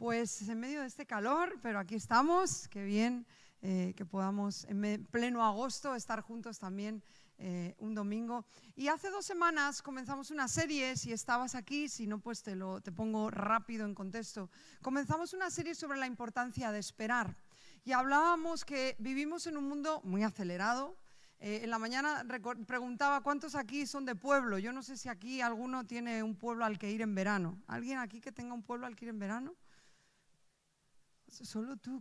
Pues en medio de este calor, pero aquí estamos, qué bien que podamos en pleno agosto estar juntos también un domingo. Y hace 2 semanas comenzamos una serie, si estabas aquí, si no pues te pongo rápido en contexto. Comenzamos una serie sobre la importancia de esperar y hablábamos que vivimos en un mundo muy acelerado. En la mañana preguntaba cuántos aquí son de pueblo. Yo no sé si aquí alguno tiene un pueblo al que ir en verano. ¿Alguien aquí que tenga un pueblo al que ir en verano? Solo tú,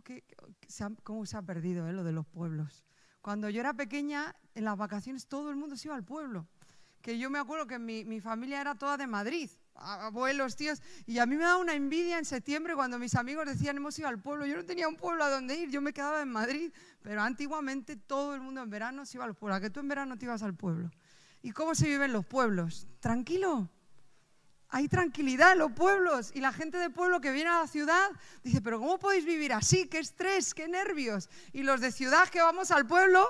¿cómo se ha perdido lo de los pueblos? Cuando yo era pequeña, en las vacaciones todo el mundo se iba al pueblo. Que yo me acuerdo que mi familia era toda de Madrid, abuelos, tíos, y a mí me daba una envidia en septiembre cuando mis amigos decían hemos ido al pueblo. Yo no tenía un pueblo a donde ir, yo me quedaba en Madrid, pero antiguamente todo el mundo en verano se iba al pueblo. ¿A que tú en verano te ibas al pueblo? ¿Y cómo se viven los pueblos? Tranquilo. Hay tranquilidad en los pueblos y la gente de pueblo que viene a la ciudad dice, pero ¿cómo podéis vivir así? ¡Qué estrés, qué nervios! Y los de ciudad que vamos al pueblo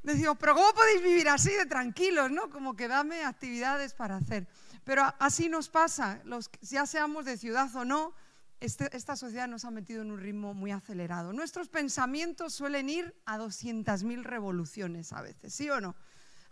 decimos, pero ¿cómo podéis vivir así de tranquilos? ¿No? Como que dame actividades para hacer. Pero así nos pasa, ya seamos de ciudad o no, esta sociedad nos ha metido en un ritmo muy acelerado. Nuestros pensamientos suelen ir a 200.000 revoluciones a veces, ¿sí o no?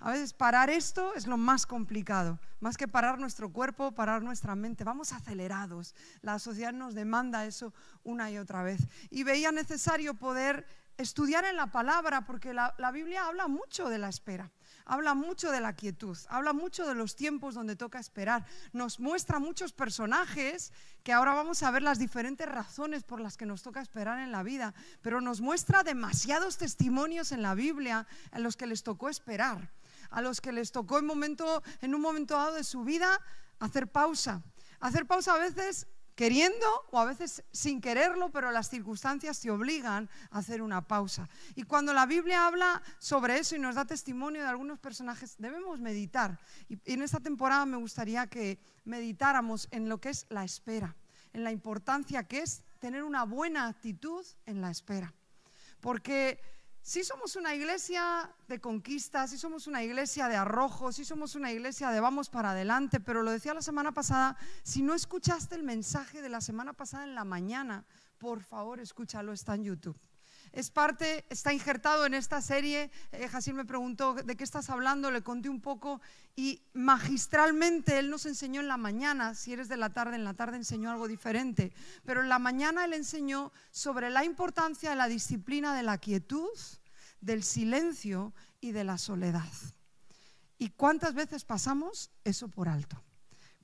A veces parar esto es lo más complicado, más que parar nuestro cuerpo, parar nuestra mente. Vamos acelerados, la sociedad nos demanda eso una y otra vez. Y veía necesario poder estudiar en la palabra, porque la Biblia habla mucho de la espera, habla mucho de la quietud, habla mucho de los tiempos donde toca esperar. Nos muestra muchos personajes, que ahora vamos a ver las diferentes razones por las que nos toca esperar en la vida, pero nos muestra demasiados testimonios en la Biblia en los que les tocó esperar. A los que les tocó en un momento dado de su vida hacer pausa a veces queriendo o a veces sin quererlo, pero las circunstancias te obligan a hacer una pausa. Y cuando la Biblia habla sobre eso y nos da testimonio de algunos personajes, debemos meditar. Y en esta temporada me gustaría que meditáramos en lo que es la espera, en la importancia que es tener una buena actitud en la espera. Porque si somos una iglesia de conquista, si somos una iglesia de arrojo, si somos una iglesia de vamos para adelante, pero lo decía la semana pasada, si no escuchaste el mensaje de la semana pasada en la mañana, por favor escúchalo, está en YouTube. Está injertado en esta serie. Jasil me preguntó de qué estás hablando, le conté un poco y magistralmente él nos enseñó en la mañana. Si eres de la tarde, en la tarde enseñó algo diferente, pero en la mañana él enseñó sobre la importancia de la disciplina de la quietud, del silencio y de la soledad. ¿Y cuántas veces pasamos eso por alto?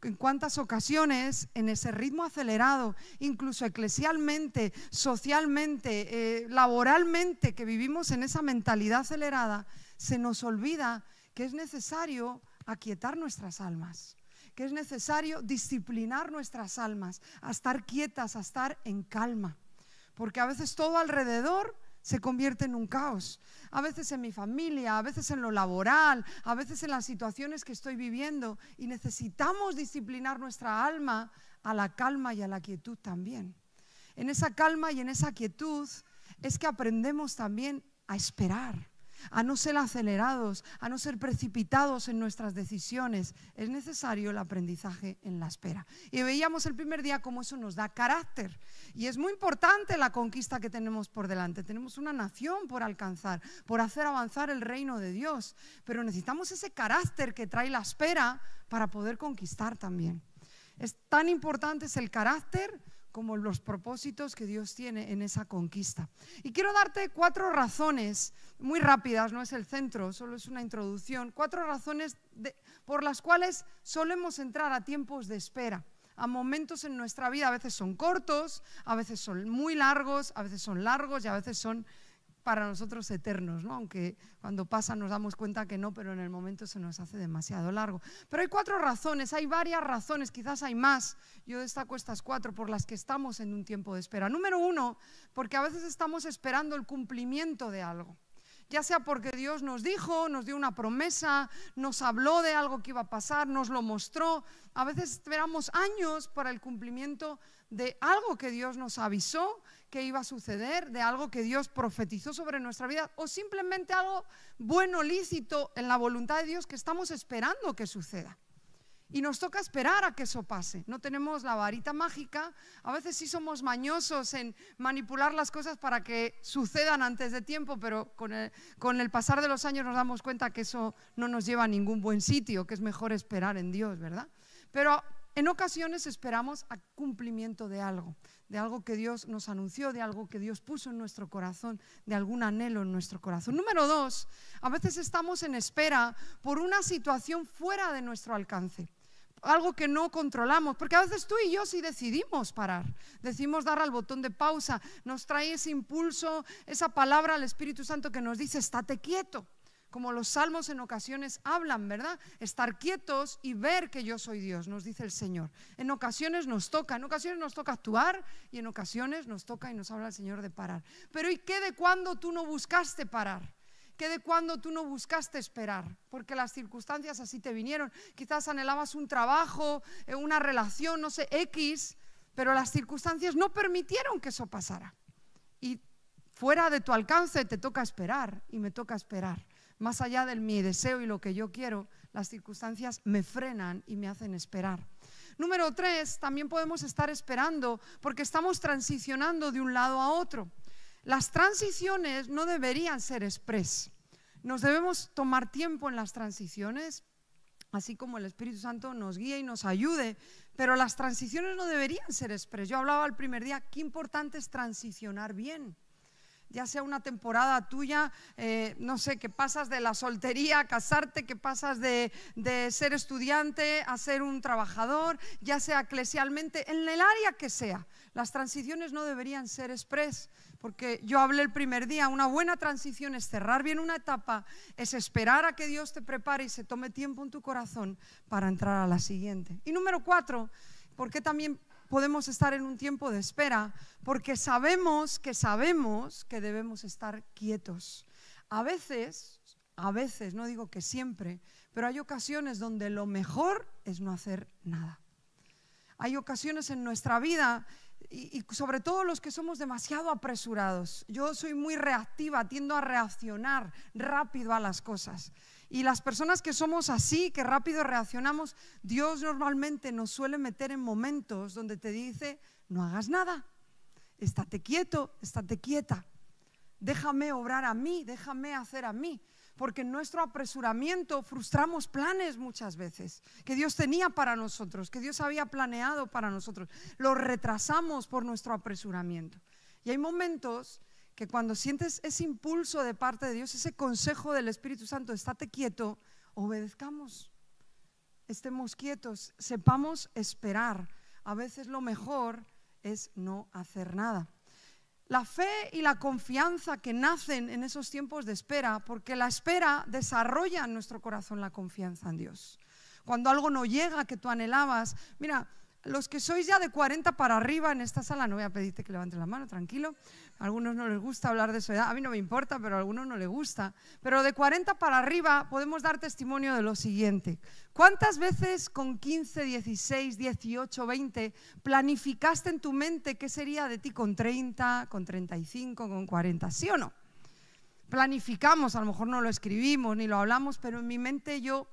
En cuántas ocasiones en ese ritmo acelerado, incluso eclesialmente, socialmente, laboralmente, que vivimos en esa mentalidad acelerada, se nos olvida que es necesario aquietar nuestras almas, que es necesario disciplinar nuestras almas, a estar quietas, a estar en calma, porque a veces todo alrededor se convierte en un caos. A veces en mi familia, a veces en lo laboral, a veces en las situaciones que estoy viviendo, y necesitamos disciplinar nuestra alma a la calma y a la quietud también. En esa calma y en esa quietud es que aprendemos también a esperar, a no ser acelerados, a no ser precipitados en nuestras decisiones. Es necesario el aprendizaje en la espera. Y veíamos el primer día cómo eso nos da carácter. Y es muy importante la conquista que tenemos por delante. Tenemos una nación por alcanzar, por hacer avanzar el reino de Dios. Pero necesitamos ese carácter que trae la espera para poder conquistar también. Es tan importante el carácter como los propósitos que Dios tiene en esa conquista. Y quiero darte 4 razones, muy rápidas, no es el centro, solo es una introducción, 4 razones por las cuales solemos entrar a tiempos de espera, a momentos en nuestra vida. A veces son cortos, a veces son muy largos, a veces son largos y a veces son para nosotros eternos, ¿no? Aunque cuando pasa nos damos cuenta que no, pero en el momento se nos hace demasiado largo. Pero hay 4 razones, hay varias razones, quizás hay más. Yo destaco estas 4 por las que estamos en un tiempo de espera. Número 1, porque a veces estamos esperando el cumplimiento de algo. Ya sea porque Dios nos dijo, nos dio una promesa, nos habló de algo que iba a pasar, nos lo mostró. A veces esperamos años para el cumplimiento de algo que Dios nos avisó que iba a suceder, de algo que Dios profetizó sobre nuestra vida, o simplemente algo bueno, lícito en la voluntad de Dios que estamos esperando que suceda. Y nos toca esperar a que eso pase. No tenemos la varita mágica. A veces sí somos mañosos en manipular las cosas para que sucedan antes de tiempo, pero con el pasar de los años nos damos cuenta que eso no nos lleva a ningún buen sitio, que es mejor esperar en Dios, ¿verdad? Pero en ocasiones esperamos a cumplimiento de algo que Dios nos anunció, de algo que Dios puso en nuestro corazón, de algún anhelo en nuestro corazón. Número 2, a veces estamos en espera por una situación fuera de nuestro alcance. Algo que no controlamos, porque a veces tú y yo sí decidimos parar, decimos dar al botón de pausa, nos trae ese impulso, esa palabra al Espíritu Santo que nos dice estate quieto, como los salmos en ocasiones hablan, ¿verdad? Estar quietos y ver que yo soy Dios, nos dice el Señor. En ocasiones nos toca actuar y en ocasiones nos toca y nos habla el Señor de parar. Pero ¿y qué de cuando tú no buscaste parar? ¿Qué de cuando tú no buscaste esperar? Porque las circunstancias así te vinieron. Quizás anhelabas un trabajo, una relación, no sé, X, pero las circunstancias no permitieron que eso pasara. Y fuera de tu alcance te toca esperar y me toca esperar. Más allá de mi deseo y lo que yo quiero, las circunstancias me frenan y me hacen esperar. Número 3, también podemos estar esperando porque estamos transicionando de un lado a otro. Las transiciones no deberían ser express. Nos debemos tomar tiempo en las transiciones, así como el Espíritu Santo nos guíe y nos ayude, pero las transiciones no deberían ser express. Yo hablaba el primer día, qué importante es transicionar bien. Ya sea una temporada tuya, no sé, que pasas de la soltería a casarte, que pasas de ser estudiante a ser un trabajador, ya sea eclesialmente, en el área que sea. Las transiciones no deberían ser express, porque yo hablé el primer día, una buena transición es cerrar bien una etapa, es esperar a que Dios te prepare y se tome tiempo en tu corazón para entrar a la siguiente. Y número 4, ¿por qué también podemos estar en un tiempo de espera? Porque sabemos que debemos estar quietos. A veces, no digo que siempre, pero hay ocasiones donde lo mejor es no hacer nada. Hay ocasiones en nuestra vida y sobre todo los que somos demasiado apresurados. Yo soy muy reactiva, tiendo a reaccionar rápido a las cosas. Y las personas que somos así, que rápido reaccionamos, Dios normalmente nos suele meter en momentos donde te dice, no hagas nada, estate quieto, estate quieta, déjame obrar a mí, déjame hacer a mí. Porque en nuestro apresuramiento frustramos planes muchas veces que Dios tenía para nosotros, que Dios había planeado para nosotros. Los retrasamos por nuestro apresuramiento. Y hay momentos que cuando sientes ese impulso de parte de Dios, ese consejo del Espíritu Santo, estate quieto, obedezcamos, estemos quietos, sepamos esperar. A veces lo mejor es no hacer nada. La fe y la confianza que nacen en esos tiempos de espera, porque la espera desarrolla en nuestro corazón la confianza en Dios. Cuando algo no llega que tú anhelabas, mira, los que sois ya de 40 para arriba en esta sala, no voy a pedirte que levantes la mano, tranquilo. A algunos no les gusta hablar de su edad, a mí no me importa, pero a algunos no les gusta. Pero de 40 para arriba podemos dar testimonio de lo siguiente. ¿Cuántas veces con 15, 16, 18, 20 planificaste en tu mente qué sería de ti con 30, con 35, con 40? ¿Sí o no? Planificamos, a lo mejor no lo escribimos ni lo hablamos, pero en mi mente yo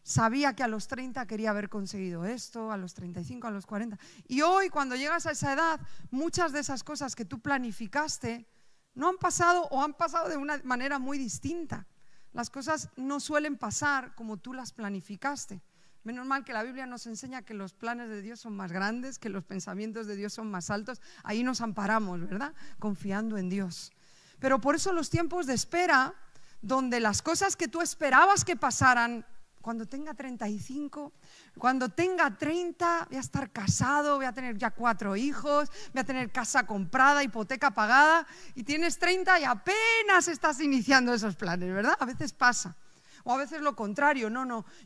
sabía que a los 30 quería haber conseguido esto, a los 35, a los 40. Y hoy, cuando llegas a esa edad, muchas de esas cosas que tú planificaste no han pasado o han pasado de una manera muy distinta. Las cosas no suelen pasar como tú las planificaste. Menos mal que la Biblia nos enseña que los planes de Dios son más grandes, que los pensamientos de Dios son más altos. Ahí nos amparamos, ¿verdad? Confiando en Dios. Pero por eso los tiempos de espera, donde las cosas que tú esperabas que pasaran, cuando tenga 35, cuando tenga 30, voy a estar casado, voy a tener ya 4 hijos, voy a tener casa comprada, hipoteca pagada, y tienes 30 y apenas estás iniciando esos planes, ¿verdad? A veces pasa. O a veces lo contrario,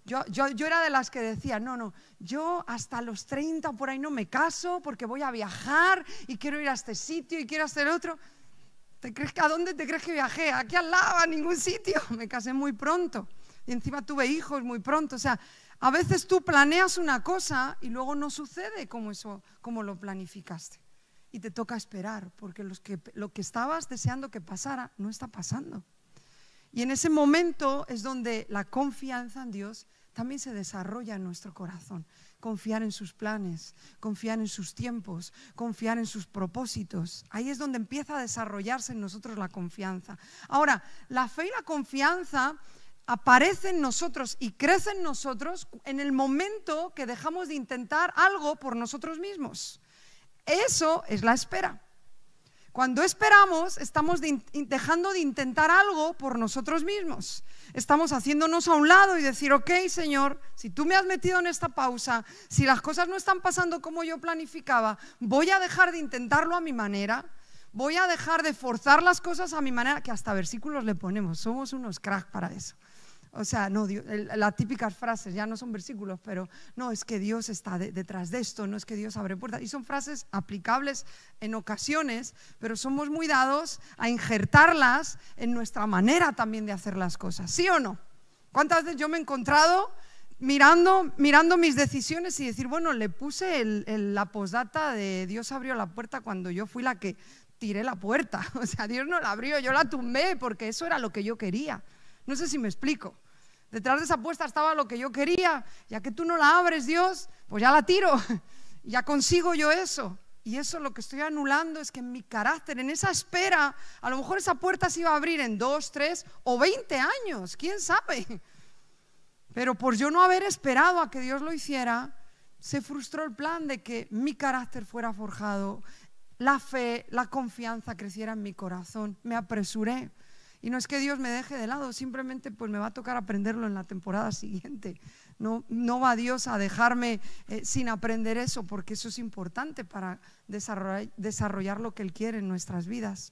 yo era de las que decía, yo hasta los 30 por ahí no me caso porque voy a viajar y quiero ir a este sitio y quiero hacer otro. ¿A dónde te crees que viajé? Aquí al lado, a ningún sitio. Me casé muy pronto. Y encima tuve hijos muy pronto. O sea, a veces tú planeas una cosa y luego no sucede como lo planificaste. Y te toca esperar, porque lo que estabas deseando que pasara no está pasando. Y en ese momento es donde la confianza en Dios también se desarrolla en nuestro corazón. Confiar en sus planes, confiar en sus tiempos, confiar en sus propósitos. Ahí es donde empieza a desarrollarse en nosotros la confianza. Ahora, la fe y la confianza aparece en nosotros y crece en nosotros en el momento que dejamos de intentar algo por nosotros mismos. Eso es la espera. Cuando esperamos, estamos dejando de intentar algo por nosotros mismos. Estamos haciéndonos a un lado y decir, ok, Señor, si tú me has metido en esta pausa, si las cosas no están pasando como yo planificaba, voy a dejar de intentarlo a mi manera, voy a dejar de forzar las cosas a mi manera, que hasta versículos le ponemos, somos unos cracks para eso. O sea, no, las típicas frases, ya no son versículos, pero no, es que Dios está detrás de esto, no es que Dios abre puertas. Y son frases aplicables en ocasiones, pero somos muy dados a injertarlas en nuestra manera también de hacer las cosas, ¿sí o no? ¿Cuántas veces yo me he encontrado mirando mis decisiones y decir, bueno, le puse la postdata de Dios abrió la puerta cuando yo fui la que tiré la puerta? O sea, Dios no la abrió, yo la tumbé porque eso era lo que yo quería. No sé si me explico. Detrás de esa apuesta estaba lo que yo quería. Ya que tú no la abres, Dios, pues ya la tiro. Ya consigo yo eso. Y eso lo que estoy anulando es que en mi carácter, en esa espera, a lo mejor esa puerta se iba a abrir en 2, 3 o 20 años. ¿Quién sabe? Pero por yo no haber esperado a que Dios lo hiciera, se frustró el plan de que mi carácter fuera forjado, la fe, la confianza creciera en mi corazón. Me apresuré. Y no es que Dios me deje de lado, simplemente pues me va a tocar aprenderlo en la temporada siguiente. No va Dios a dejarme sin aprender eso, porque eso es importante para desarrollar lo que Él quiere en nuestras vidas.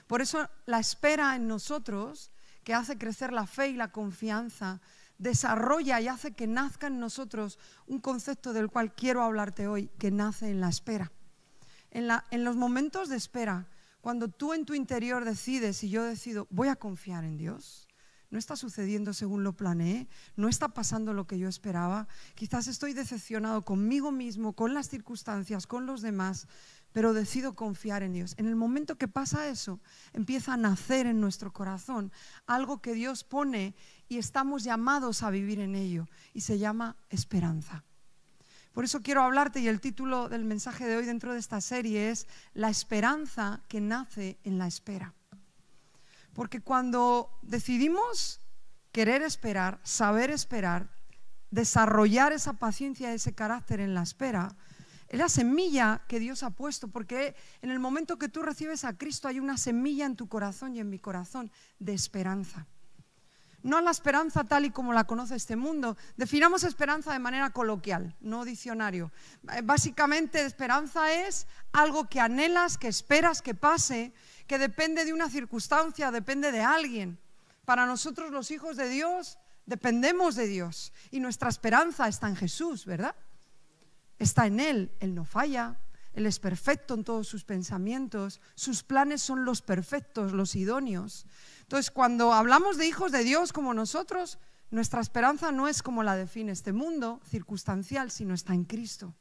Por eso la espera en nosotros, que hace crecer la fe y la confianza, desarrolla y hace que nazca en nosotros un concepto del cual quiero hablarte hoy, que nace en la espera. En los momentos de espera, cuando tú en tu interior decides y yo decido, voy a confiar en Dios, no está sucediendo según lo planeé, no está pasando lo que yo esperaba, quizás estoy decepcionado conmigo mismo, con las circunstancias, con los demás, pero decido confiar en Dios. En el momento que pasa eso, empieza a nacer en nuestro corazón algo que Dios pone y estamos llamados a vivir en ello, y se llama esperanza. Por eso quiero hablarte, y el título del mensaje de hoy dentro de esta serie es La esperanza que nace en la espera. Porque cuando decidimos querer esperar, saber esperar, desarrollar esa paciencia, ese carácter en la espera, es la semilla que Dios ha puesto, porque en el momento que tú recibes a Cristo hay una semilla en tu corazón y en mi corazón de esperanza. No la esperanza tal y como la conoce este mundo. Definamos esperanza de manera coloquial, no diccionario. Básicamente, esperanza es algo que anhelas, que esperas que pase, que depende de una circunstancia, depende de alguien. Para nosotros los hijos de Dios, dependemos de Dios. Y nuestra esperanza está en Jesús, ¿verdad? Está en Él. Él no falla, Él es perfecto en todos sus pensamientos, sus planes son los perfectos, los idóneos. Entonces, cuando hablamos de hijos de Dios como nosotros, nuestra esperanza no es como la define este mundo, circunstancial, sino está en Cristo.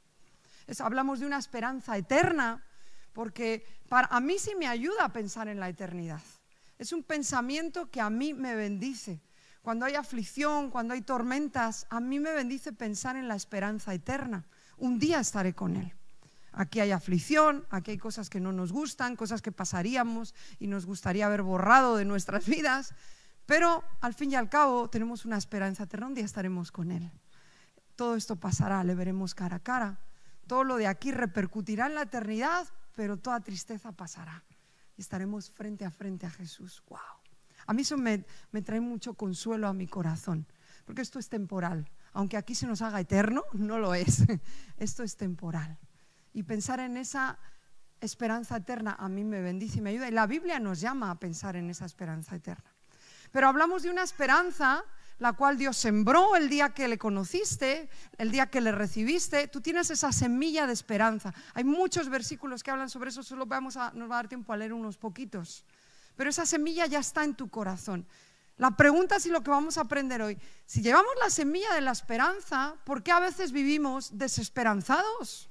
Hablamos de una esperanza eterna, porque a mí sí me ayuda a pensar en la eternidad. Es un pensamiento que a mí me bendice. Cuando hay aflicción, cuando hay tormentas, a mí me bendice pensar en la esperanza eterna. Un día estaré con Él. Aquí hay aflicción, aquí hay cosas que no nos gustan, cosas que pasaríamos y nos gustaría haber borrado de nuestras vidas, pero al fin y al cabo tenemos una esperanza eterna, un día estaremos con Él. Todo esto pasará, le veremos cara a cara, todo lo de aquí repercutirá en la eternidad, pero toda tristeza pasará y estaremos frente a Jesús. ¡Wow! A mí eso me trae mucho consuelo a mi corazón, porque esto es temporal, aunque aquí se nos haga eterno, no lo es, esto es temporal. Y pensar en esa esperanza eterna a mí me bendice y me ayuda. Y la Biblia nos llama a pensar en esa esperanza eterna. Pero hablamos de una esperanza la cual Dios sembró el día que le conociste, el día que le recibiste. Tú tienes esa semilla de esperanza. Hay muchos versículos que hablan sobre eso, solo nos va a dar tiempo a leer unos poquitos. Pero esa semilla ya está en tu corazón. La pregunta es, y lo que vamos a aprender hoy, si llevamos la semilla de la esperanza, ¿por qué a veces vivimos desesperanzados?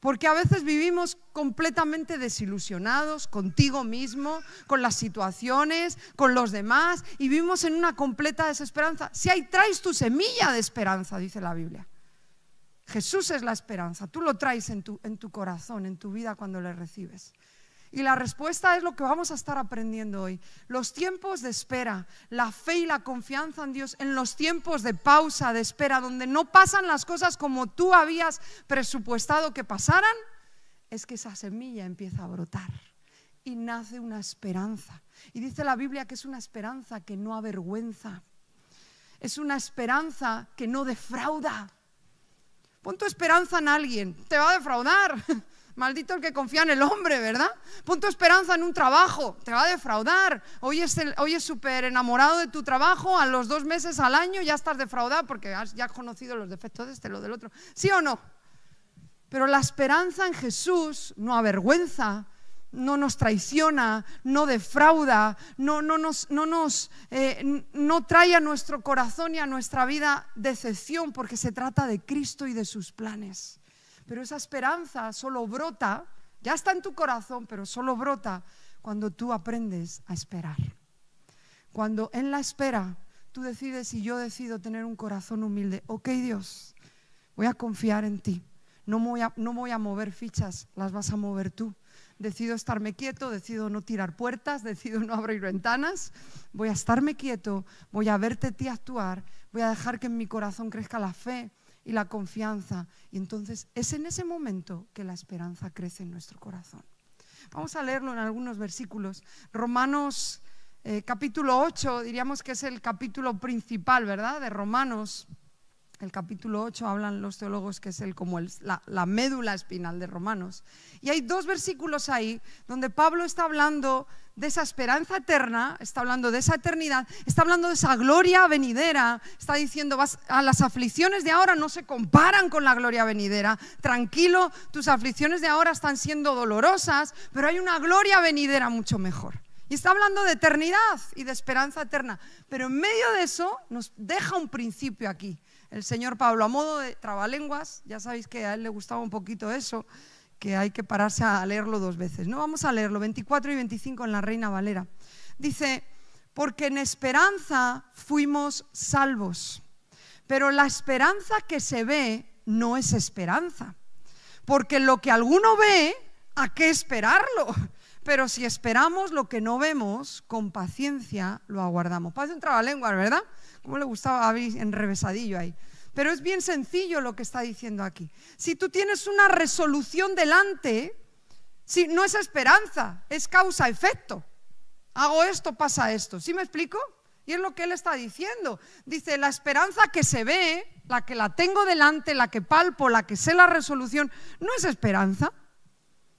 Porque a veces vivimos completamente desilusionados contigo mismo, con las situaciones, con los demás, y vivimos en una completa desesperanza. Si ahí traes tu semilla de esperanza, dice la Biblia. Jesús es la esperanza, tú lo traes en tu corazón, en tu vida cuando le recibes. Y la respuesta es lo que vamos a estar aprendiendo hoy. Los tiempos de espera, la fe y la confianza en Dios, en los tiempos de pausa, de espera, donde no pasan las cosas como tú habías presupuestado que pasaran, es que esa semilla empieza a brotar y nace una esperanza. Y dice la Biblia que es una esperanza que no avergüenza, es una esperanza que no defrauda. Pon tu esperanza en alguien, te va a defraudar. Maldito el que confía en el hombre, ¿verdad? Pon tu esperanza en un trabajo, te va a defraudar. Hoy es súper enamorado de tu trabajo, a los 2 meses, al año ya estás defraudado porque ya has conocido los defectos de este, lo del otro. ¿Sí o no? Pero la esperanza en Jesús no avergüenza, no nos traiciona, no defrauda, no trae a nuestro corazón y a nuestra vida decepción, porque se trata de Cristo y de sus planes. Pero esa esperanza solo brota, ya está en tu corazón, pero solo brota cuando tú aprendes a esperar. Cuando en la espera tú decides, y yo decido tener un corazón humilde. Ok, Dios, voy a confiar en ti. No voy a mover fichas, las vas a mover tú. Decido estarme quieto, decido no tirar puertas, decido no abrir ventanas. Voy a estarme quieto, voy a verte a ti actuar, voy a dejar que en mi corazón crezca la fe y la confianza, y entonces es en ese momento que la esperanza crece en nuestro corazón. Vamos a leerlo en algunos versículos. Romanos capítulo 8, diríamos que es el capítulo principal, ¿verdad? De Romanos. El capítulo 8 hablan los teólogos que es como la médula espinal de Romanos. Y hay 2 versículos ahí donde Pablo está hablando de esa esperanza eterna, está hablando de esa eternidad, está hablando de esa gloria venidera, está diciendo, a las aflicciones de ahora no se comparan con la gloria venidera. Tranquilo, tus aflicciones de ahora están siendo dolorosas, pero hay una gloria venidera mucho mejor. Y está hablando de eternidad y de esperanza eterna. Pero en medio de eso nos deja un principio aquí. El señor Pablo, a modo de trabalenguas, ya sabéis que a él le gustaba un poquito eso, que hay que pararse a leerlo 2 veces. No, vamos a leerlo, 24 y 25 en la Reina Valera. Dice, porque en esperanza fuimos salvos, pero la esperanza que se ve no es esperanza, porque lo que alguno ve, ¿a qué esperarlo? Pero si esperamos lo que no vemos, con paciencia lo aguardamos. Parece un trabalenguas, ¿verdad? Como le gustaba a mí, enrevesadillo ahí. Pero es bien sencillo lo que está diciendo aquí. Si tú tienes una resolución delante, no es esperanza, es causa-efecto. Hago esto, pasa esto. ¿Sí me explico? Y es lo que él está diciendo. Dice, la esperanza que se ve, la que la tengo delante, la que palpo, la que sé la resolución, no es esperanza.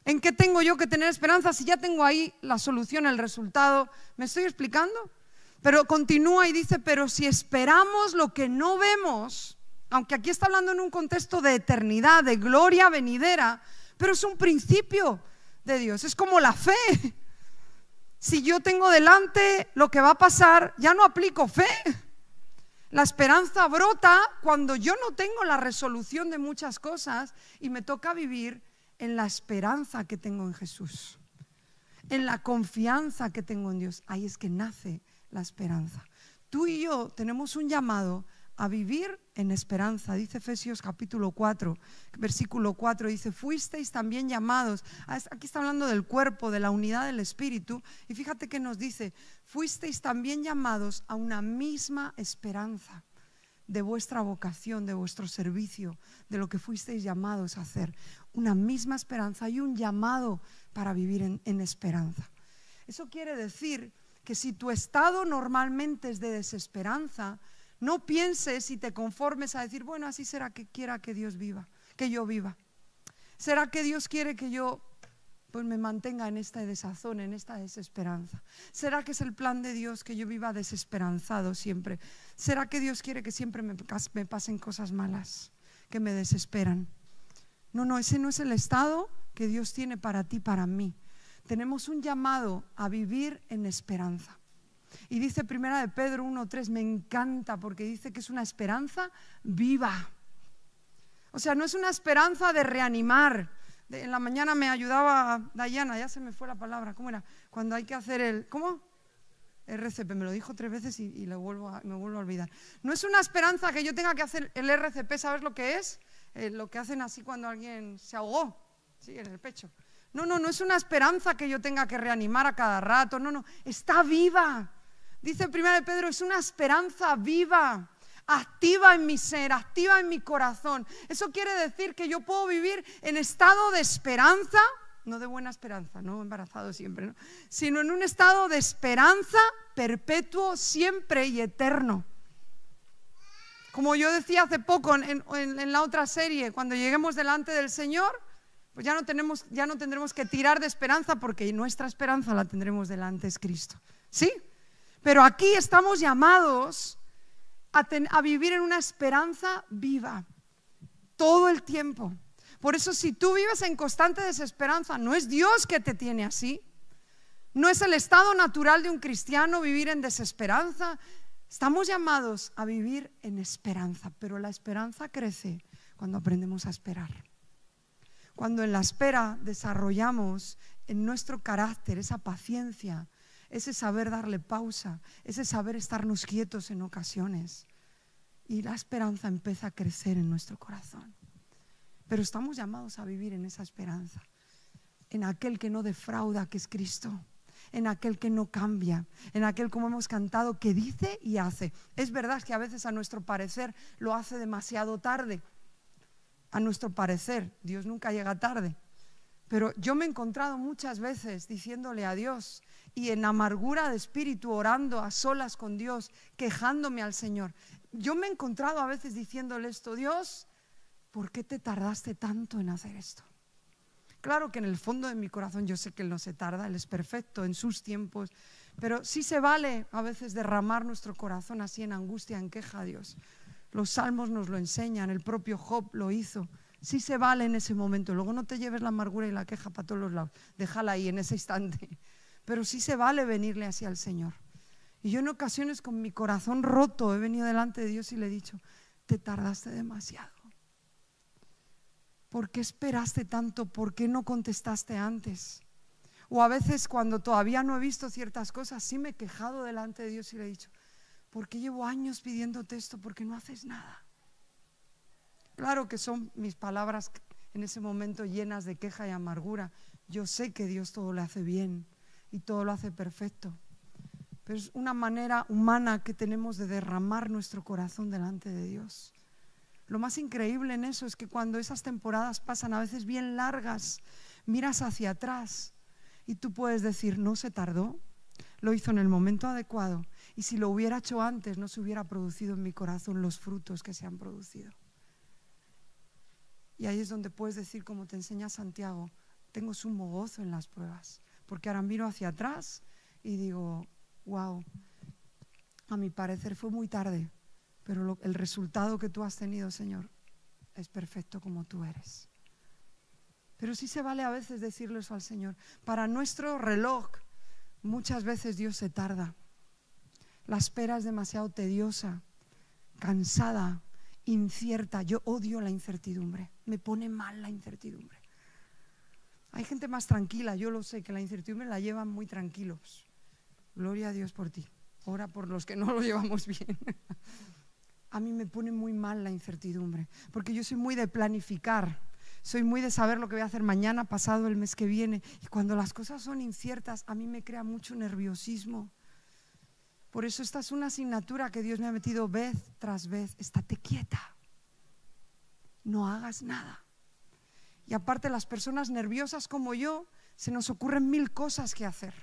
¿En qué tengo yo que tener esperanza si ya tengo ahí la solución, el resultado? ¿Me estoy explicando? Pero continúa y dice, pero si esperamos lo que no vemos, aunque aquí está hablando en un contexto de eternidad, de gloria venidera, pero es un principio de Dios, es como la fe. Si yo tengo delante lo que va a pasar, ya no aplico fe. La esperanza brota cuando yo no tengo la resolución de muchas cosas y me toca vivir en la esperanza que tengo en Jesús, en la confianza que tengo en Dios. Ahí es que nace la esperanza. Tú y yo tenemos un llamado a vivir en esperanza. Dice Efesios capítulo 4, versículo 4, dice, fuisteis también llamados. Aquí está hablando del cuerpo, de la unidad del Espíritu. Y fíjate que nos dice, fuisteis también llamados a una misma esperanza de vuestra vocación, de vuestro servicio, de lo que fuisteis llamados a hacer. Una misma esperanza y un llamado para vivir en esperanza. Eso quiere decir que si tu estado normalmente es de desesperanza, no pienses y te conformes a decir, bueno, así será que quiera que Dios viva, que yo viva. ¿Será que Dios quiere que yo pues me mantenga en esta desazón, en esta desesperanza? ¿Será que es el plan de Dios que yo viva desesperanzado siempre? ¿Será que Dios quiere que siempre me pasen cosas malas, que me desesperan? No, ese no es el estado que Dios tiene para ti, para mí. Tenemos un llamado a vivir en esperanza. Y dice primera de Pedro 1:3, me encanta porque dice que es una esperanza viva. O sea, no es una esperanza de reanimar, En la mañana me ayudaba Dayana, ya se me fue la palabra, ¿cómo era? Cuando hay que hacer el, ¿cómo? RCP, me lo dijo 3 veces y me vuelvo a olvidar. No es una esperanza que yo tenga que hacer el RCP, ¿sabes lo que es? Lo que hacen así cuando alguien se ahogó, sí, en el pecho. No es una esperanza que yo tenga que reanimar a cada rato, no, está viva. Dice 1 Pedro, es una esperanza viva, activa en mi ser, activa en mi corazón. Eso quiere decir que yo puedo vivir en estado de esperanza, no de buena esperanza, no embarazado siempre, ¿no? Sino en un estado de esperanza perpetuo, siempre y eterno. Como yo decía hace poco en la otra serie, cuando lleguemos delante del Señor, pues ya no tendremos que tirar de esperanza, porque nuestra esperanza la tendremos delante, es Cristo. ¿Sí? Pero aquí estamos llamados a vivir en una esperanza viva todo el tiempo. Por eso, si tú vives en constante desesperanza, no es Dios que te tiene así. No es el estado natural de un cristiano vivir en desesperanza. Estamos llamados a vivir en esperanza, pero la esperanza crece cuando aprendemos a esperar. Cuando en la espera desarrollamos en nuestro carácter esa paciencia, ese saber darle pausa, ese saber estarnos quietos en ocasiones, y la esperanza empieza a crecer en nuestro corazón. Pero estamos llamados a vivir en esa esperanza, en aquel que no defrauda, que es Cristo, en aquel que no cambia, en aquel, como hemos cantado, que dice y hace. Es verdad que a veces, a nuestro parecer, lo hace demasiado tarde. A nuestro parecer, Dios nunca llega tarde. Pero yo me he encontrado muchas veces diciéndole a Dios, y en amargura de espíritu, orando a solas con Dios, quejándome al Señor. Yo me he encontrado a veces diciéndole esto: Dios, ¿por qué te tardaste tanto en hacer esto? Claro que en el fondo de mi corazón yo sé que Él no se tarda, Él es perfecto en sus tiempos, pero sí se vale a veces derramar nuestro corazón así en angustia, en queja a Dios. Los salmos nos lo enseñan, el propio Job lo hizo. Sí se vale en ese momento. Luego no te lleves la amargura y la queja para todos los lados, déjala ahí en ese instante. Pero sí se vale venirle así al Señor. Y yo en ocasiones, con mi corazón roto, he venido delante de Dios y le he dicho: te tardaste demasiado. ¿Por qué esperaste tanto? ¿Por qué no contestaste antes? O a veces, cuando todavía no he visto ciertas cosas, sí me he quejado delante de Dios y le he dicho: ¿por qué llevo años pidiéndote esto? ¿Por qué no haces nada? Claro que son mis palabras en ese momento llenas de queja y amargura. Yo sé que Dios todo lo hace bien y todo lo hace perfecto, pero es una manera humana que tenemos de derramar nuestro corazón delante de Dios. Lo más increíble en eso es que cuando esas temporadas pasan, a veces bien largas, miras hacia atrás y tú puedes decir: no se tardó, lo hizo en el momento adecuado, y si lo hubiera hecho antes no se hubiera producido en mi corazón los frutos que se han producido. Y ahí es donde puedes decir, como te enseña Santiago: tengo sumo gozo en las pruebas, porque ahora miro hacia atrás y digo: wow, a mi parecer fue muy tarde, pero el resultado que tú has tenido, Señor, es perfecto como tú eres. Pero sí se vale a veces decirle eso al Señor. Para nuestro reloj, muchas veces Dios se tarda. La espera es demasiado tediosa, cansada, incierta. Yo odio la incertidumbre, me pone mal la incertidumbre. Hay gente más tranquila, yo lo sé, que la incertidumbre la llevan muy tranquilos. Gloria a Dios por ti. Ora por los que no lo llevamos bien. A mí me pone muy mal la incertidumbre, porque yo soy muy de planificar, soy muy de saber lo que voy a hacer mañana, pasado, el mes que viene. Y cuando las cosas son inciertas, a mí me crea mucho nerviosismo. Por eso esta es una asignatura que Dios me ha metido vez tras vez: estate quieta, no hagas nada. Y aparte, las personas nerviosas como yo, se nos ocurren 1000 cosas que hacer,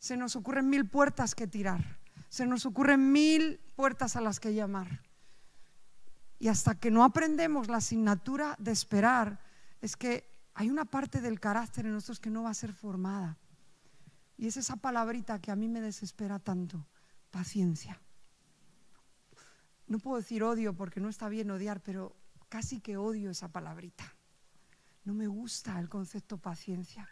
se nos ocurren 1000 puertas que tirar, se nos ocurren 1000 puertas a las que llamar. Y hasta que no aprendemos la asignatura de esperar, es que hay una parte del carácter en nosotros que no va a ser formada. Y es esa palabrita que a mí me desespera tanto: paciencia. No puedo decir odio, porque no está bien odiar, pero casi que odio esa palabrita. No me gusta el concepto paciencia.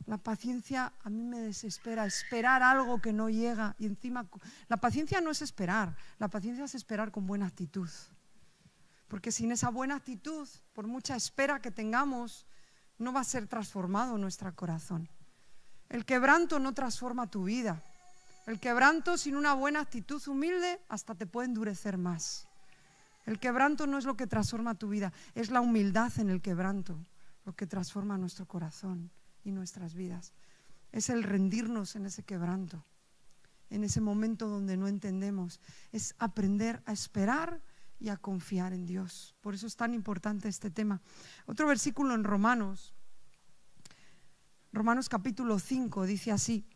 La paciencia a mí me desespera, esperar algo que no llega. Y encima, la paciencia no es esperar, la paciencia es esperar con buena actitud. Porque sin esa buena actitud, por mucha espera que tengamos, no va a ser transformado nuestro corazón. El quebranto no transforma tu vida. El quebranto sin una buena actitud humilde hasta te puede endurecer más. El quebranto no es lo que transforma tu vida, es la humildad en el quebranto lo que transforma nuestro corazón y nuestras vidas. Es el rendirnos en ese quebranto, en ese momento donde no entendemos. Es aprender a esperar y a confiar en Dios. Por eso es tan importante este tema. Otro versículo en Romanos capítulo 5 dice así.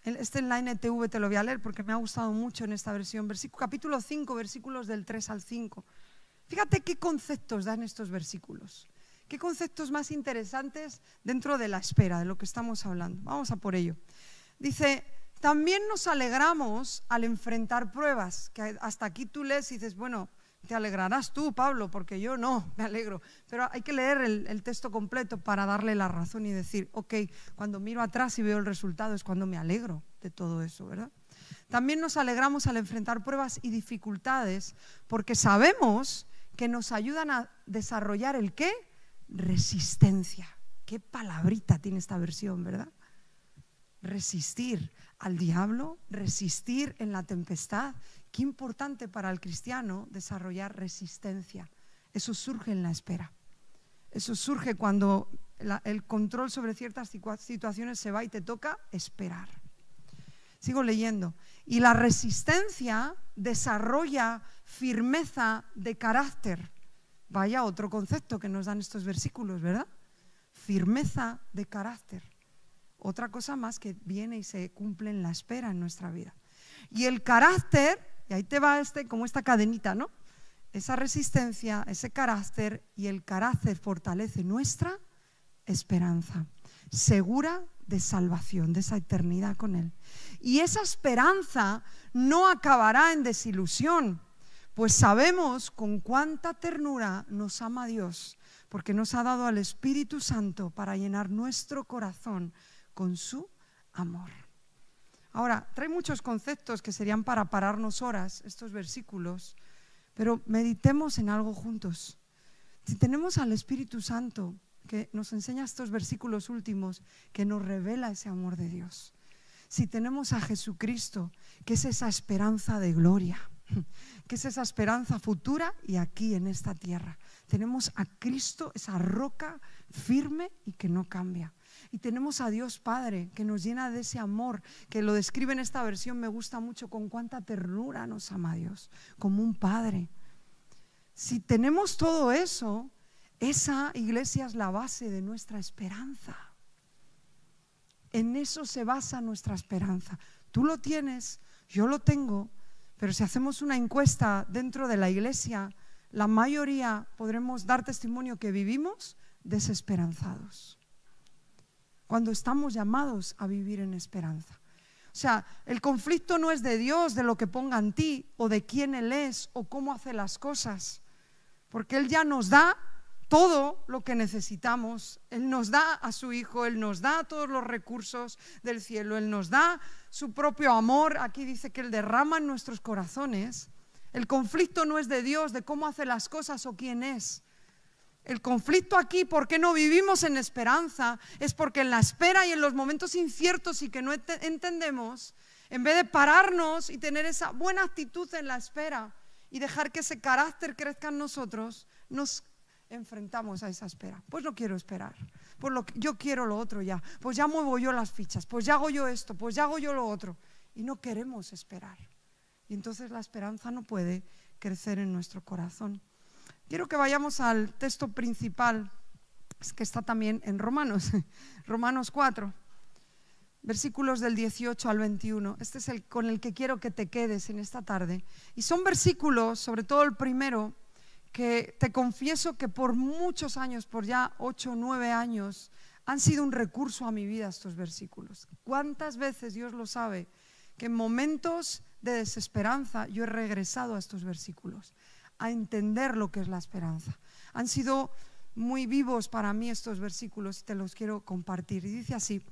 En la NTV te lo voy a leer porque me ha gustado mucho en esta versión. Capítulo 5, versículos del 3 al 5. Fíjate qué conceptos dan estos versículos. Qué conceptos más interesantes dentro de la espera, de lo que estamos hablando. Vamos a por ello. Dice, también nos alegramos al enfrentar pruebas. Que hasta aquí tú lees y dices, bueno, te alegrarás tú, Pablo, porque yo no me alegro. Pero hay que leer el texto completo para darle la razón y decir, ok, cuando miro atrás y veo el resultado es cuando me alegro de todo eso, ¿verdad? También nos alegramos al enfrentar pruebas y dificultades porque sabemos que nos ayudan a desarrollar ¿el qué? Resistencia. Qué palabrita tiene esta versión, ¿verdad? Resistir al diablo, resistir en la tempestad. Qué importante para el cristiano desarrollar resistencia. Eso surge en la espera. Eso surge cuando el control sobre ciertas situaciones se va y te toca esperar. Sigo leyendo. Y la resistencia desarrolla firmeza de carácter. Vaya otro concepto que nos dan estos versículos, ¿verdad? Firmeza de carácter. Otra cosa más que viene y se cumple en la espera en nuestra vida. Y el carácter, y ahí te va como esta cadenita, ¿no? Esa resistencia, ese carácter, y el carácter fortalece nuestra esperanza, segura de salvación, de esa eternidad con Él. Y esa esperanza no acabará en desilusión, pues sabemos con cuánta ternura nos ama Dios, porque nos ha dado al Espíritu Santo para llenar nuestro corazón con su amor. Ahora, trae muchos conceptos que serían para pararnos horas, estos versículos, pero meditemos en algo juntos. Si tenemos al Espíritu Santo que nos enseña estos versículos últimos, que nos revela ese amor de Dios. Si tenemos a Jesucristo, que es esa esperanza de gloria, que es esa esperanza futura y aquí en esta tierra. Tenemos a Cristo, esa roca firme y que no cambia. Y tenemos a Dios Padre que nos llena de ese amor, que lo describe en esta versión, me gusta mucho, con cuánta ternura nos ama Dios, como un Padre. Si tenemos todo eso, esa iglesia es la base de nuestra esperanza. En eso se basa nuestra esperanza. Tú lo tienes, yo lo tengo, pero si hacemos una encuesta dentro de la iglesia, la mayoría podremos dar testimonio que vivimos desesperanzados. Cuando estamos llamados a vivir en esperanza. O sea, el conflicto no es de Dios, de lo que ponga en ti, o de quién Él es, o cómo hace las cosas. Porque Él ya nos da todo lo que necesitamos. Él nos da a su Hijo, Él nos da todos los recursos del cielo, Él nos da su propio amor. Aquí dice que Él derrama en nuestros corazones. El conflicto no es de Dios, de cómo hace las cosas o quién es. El conflicto aquí, ¿por qué no vivimos en esperanza? Es porque en la espera y en los momentos inciertos y que no entendemos, en vez de pararnos y tener esa buena actitud en la espera y dejar que ese carácter crezca en nosotros, nos enfrentamos a esa espera. Pues no quiero esperar, pues yo quiero lo otro ya, pues ya muevo yo las fichas, pues ya hago yo esto, pues ya hago yo lo otro, y no queremos esperar. Y entonces la esperanza no puede crecer en nuestro corazón. Quiero que vayamos al texto principal, que está también en Romanos 4, versículos del 18 al 21. Este es el con el que quiero que te quedes en esta tarde. Y son versículos, sobre todo el primero, que te confieso que por muchos años, por ya 8 o 9 años, han sido un recurso a mi vida estos versículos. ¿Cuántas veces, Dios lo sabe, que en momentos de desesperanza yo he regresado a estos versículos, a entender lo que es la esperanza? Han sido muy vivos para mí estos versículos y te los quiero compartir. Y dice así,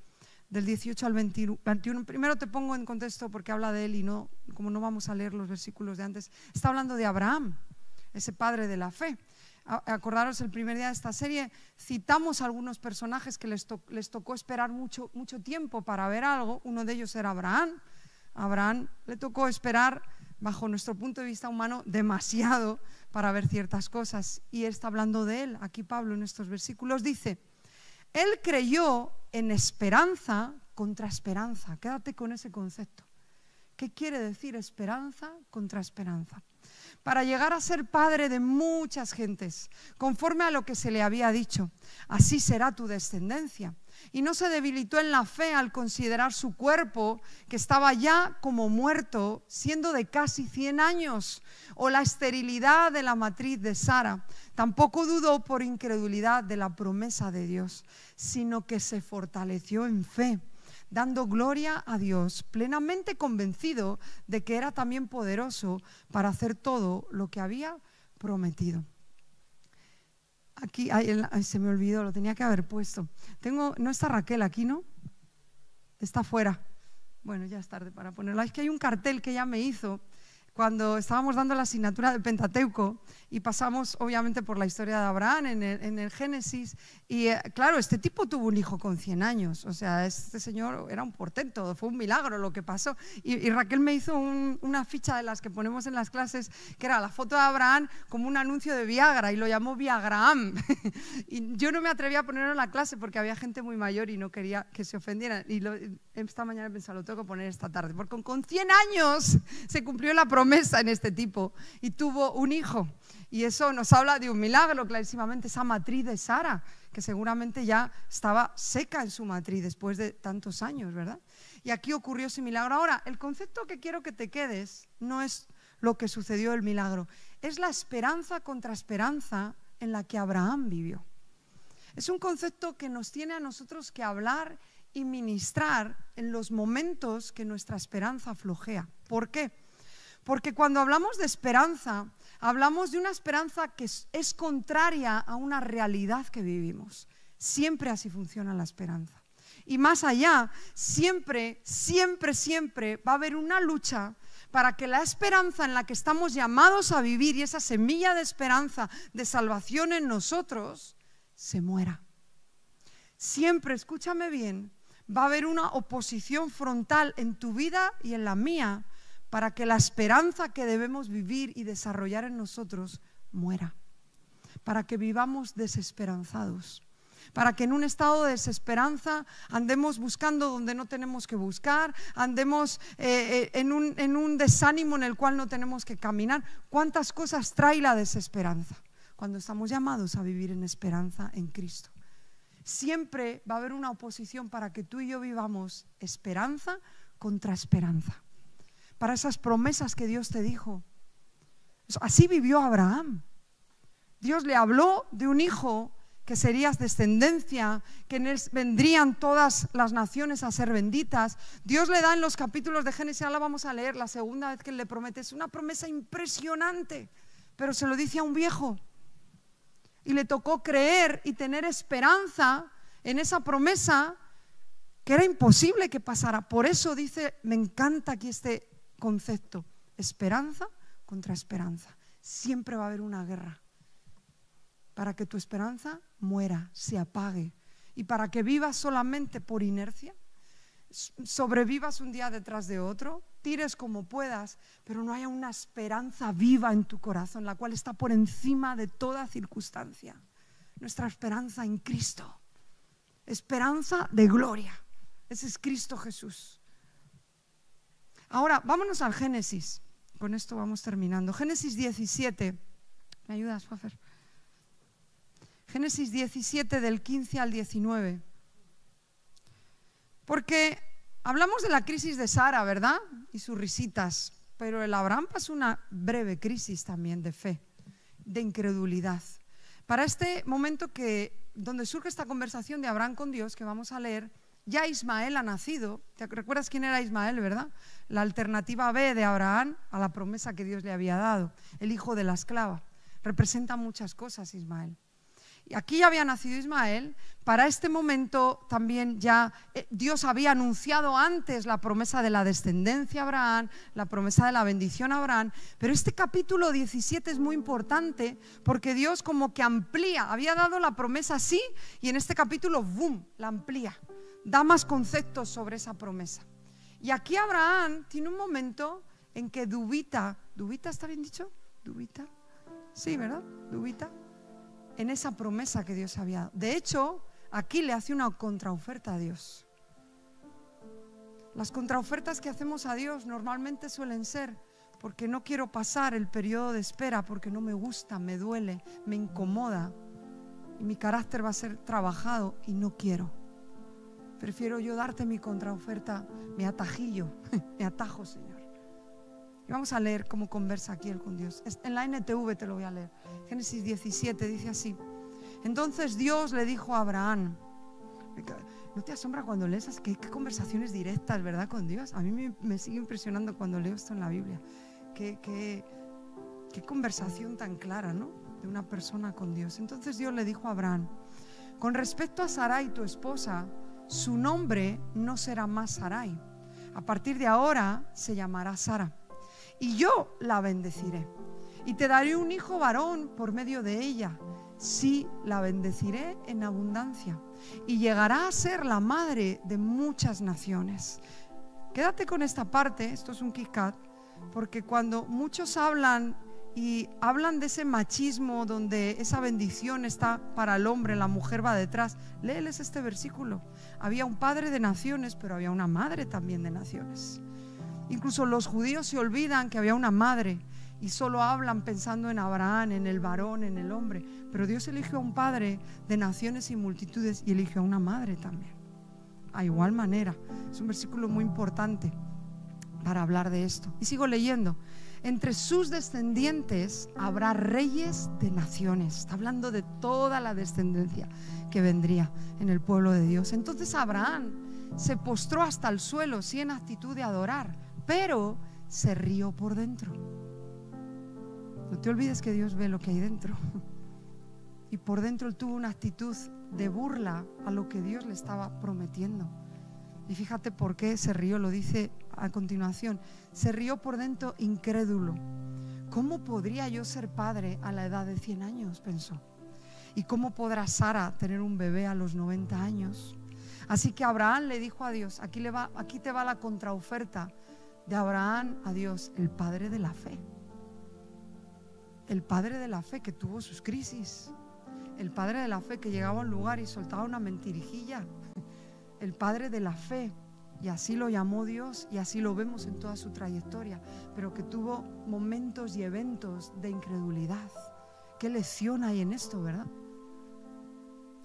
del 18 al 21. Primero te pongo en contexto porque habla de él y no, como no vamos a leer los versículos de antes, está hablando de Abraham. ese padre de la fe. Acordaros, el primer día de esta serie citamos a algunos personajes que les tocó esperar mucho tiempo para ver algo. Uno de ellos era Abraham. A Abraham le tocó esperar, bajo nuestro punto de vista humano, demasiado para ver ciertas cosas. Y él está hablando de él. Aquí Pablo en estos versículos dice: él creyó en esperanza contra esperanza. Quédate con ese concepto. ¿Qué quiere decir esperanza contra esperanza? Para llegar a ser padre de muchas gentes, conforme a lo que se le había dicho, así será tu descendencia. Y no se debilitó en la fe al considerar su cuerpo, que estaba ya como muerto, siendo de casi 100 años, o la esterilidad de la matriz de Sara. Tampoco dudó por incredulidad de la promesa de Dios, sino que se fortaleció en fe, dando gloria a Dios, plenamente convencido de que era también poderoso para hacer todo lo que había prometido. Aquí, se me olvidó, lo tenía que haber puesto. No está Raquel aquí, ¿no? Está fuera. Bueno, ya es tarde para ponerlo. Es que hay un cartel que ella me hizo cuando estábamos dando la asignatura de Pentateuco y pasamos obviamente por la historia de Abraham en el Génesis. Y claro, este tipo tuvo un hijo con 100 años. O sea, este señor era un portento, fue un milagro lo que pasó. Y Raquel me hizo una ficha de las que ponemos en las clases, que era la foto de Abraham como un anuncio de Viagra, y lo llamó Viagraam. Y yo no me atreví a ponerlo en la clase porque había gente muy mayor y no quería que se ofendieran. Y esta mañana he pensado, lo tengo que poner esta tarde, porque con 100 años se cumplió la promesa en este tipo y tuvo un hijo. Y eso nos habla de un milagro clarísimamente, esa matriz de Sara, que seguramente ya estaba seca en su matriz después de tantos años, ¿verdad? Y aquí ocurrió ese milagro. Ahora, el concepto que quiero que te quedes no es lo que sucedió el milagro, es la esperanza contra esperanza en la que Abraham vivió. Es un concepto que nos tiene a nosotros que hablar y ministrar en los momentos que nuestra esperanza flojea. ¿Por qué? Porque cuando hablamos de esperanza, hablamos de una esperanza que es contraria a una realidad que vivimos. Siempre así funciona la esperanza. Y más allá, siempre va a haber una lucha para que la esperanza en la que estamos llamados a vivir, y esa semilla de esperanza, de salvación en nosotros, se muera. Siempre, escúchame bien, va a haber una oposición frontal en tu vida y en la mía para que la esperanza que debemos vivir y desarrollar en nosotros muera, para que vivamos desesperanzados, para que en un estado de desesperanza andemos buscando donde no tenemos que buscar, andemos en un desánimo en el cual no tenemos que caminar. ¿Cuántas cosas trae la desesperanza? Cuando estamos llamados a vivir en esperanza en Cristo. Siempre va a haber una oposición para que tú y yo vivamos esperanza contra esperanza, para esas promesas que Dios te dijo. Así vivió Abraham. Dios le habló de un hijo que serías descendencia, que en él vendrían todas las naciones a ser benditas. Dios le da en los capítulos de Génesis, ahora vamos a leer la segunda vez que le promete, es una promesa impresionante, pero se lo dice a un viejo. Y le tocó creer y tener esperanza en esa promesa que era imposible que pasara. Por eso dice, me encanta aquí este concepto, esperanza contra esperanza. Siempre va a haber una guerra para que tu esperanza muera, se apague, y para que vivas solamente por inercia, sobrevivas un día detrás de otro, tires como puedas, pero no haya una esperanza viva en tu corazón, la cual está por encima de toda circunstancia. Nuestra esperanza en Cristo, esperanza de gloria, ese es Cristo Jesús. Ahora, vámonos al Génesis. Con esto vamos terminando. Génesis 17. ¿Me ayudas, Fafer? Génesis 17 del 15 al 19. Porque hablamos de la crisis de Sara, ¿verdad? Y sus risitas. Pero el Abraham pasó una breve crisis también de fe, de incredulidad. Para este momento donde surge esta conversación de Abraham con Dios, que vamos a leer, ya Ismael ha nacido. ¿Te recuerdas quién era Ismael, verdad? La alternativa B de Abraham a la promesa que Dios le había dado, el hijo de la esclava. Representa muchas cosas Ismael. Y aquí ya había nacido Ismael. Para este momento también ya Dios había anunciado antes la promesa de la descendencia a Abraham, la promesa de la bendición a Abraham, pero este capítulo 17 es muy importante porque Dios como que amplía, había dado la promesa así y en este capítulo, ¡boom!, la amplía, da más conceptos sobre esa promesa. Y aquí Abraham tiene un momento en que dubita, ¿está bien dicho? ¿Dubita? Sí, ¿verdad? Dubita en esa promesa que Dios había dado. De hecho, aquí le hace una contraoferta a Dios. Las contraofertas que hacemos a Dios normalmente suelen ser porque no quiero pasar el periodo de espera, porque no me gusta, me duele, me incomoda y mi carácter va a ser trabajado y no quiero. Prefiero yo darte mi contraoferta, mi atajillo, mi atajo, Señor. Y vamos a leer cómo conversa aquí él con Dios. En la NTV te lo voy a leer. Génesis 17 dice así: entonces Dios le dijo a Abraham, ¿no te asombra cuando lees esas qué conversaciones directas, verdad, con Dios? A mí me sigue impresionando cuando leo esto en la Biblia. Qué conversación tan clara, ¿no?, de una persona con Dios. Entonces Dios le dijo a Abraham: con respecto a Sarai, tu esposa, su nombre no será más Sarai. A partir de ahora se llamará Sara. Y yo la bendeciré. Y te daré un hijo varón por medio de ella. Sí, la bendeciré en abundancia. Y llegará a ser la madre de muchas naciones. Quédate con esta parte, esto es un kick-cut, porque cuando muchos hablan y hablan de ese machismo donde esa bendición está para el hombre, la mujer va detrás, léeles este versículo. Había un padre de naciones, pero había una madre también de naciones. Incluso los judíos se olvidan que había una madre y solo hablan pensando en Abraham, en el varón, en el hombre. Pero Dios eligió a un padre de naciones y multitudes y eligió a una madre también. A igual manera, es un versículo muy importante para hablar de esto. Y sigo leyendo. Entre sus descendientes habrá reyes de naciones. Está hablando de toda la descendencia que vendría en el pueblo de Dios. Entonces Abraham se postró hasta el suelo, sí, en actitud de adorar, pero se rió por dentro. No te olvides que Dios ve lo que hay dentro. Y por dentro él tuvo una actitud de burla a lo que Dios le estaba prometiendo. Y fíjate por qué se rió, lo dice a continuación. Se rió por dentro incrédulo. ¿Cómo podría yo ser padre a la edad de 100 años? Pensó. ¿Y cómo podrá Sara tener un bebé a los 90 años? Así que Abraham le dijo a Dios, aquí te va la contraoferta de Abraham a Dios, el padre de la fe. El padre de la fe que tuvo sus crisis. El padre de la fe que llegaba a un lugar y soltaba una mentirijilla. El padre de la fe, y así lo llamó Dios y así lo vemos en toda su trayectoria, pero que tuvo momentos y eventos de incredulidad. ¿Qué lección hay en esto, verdad?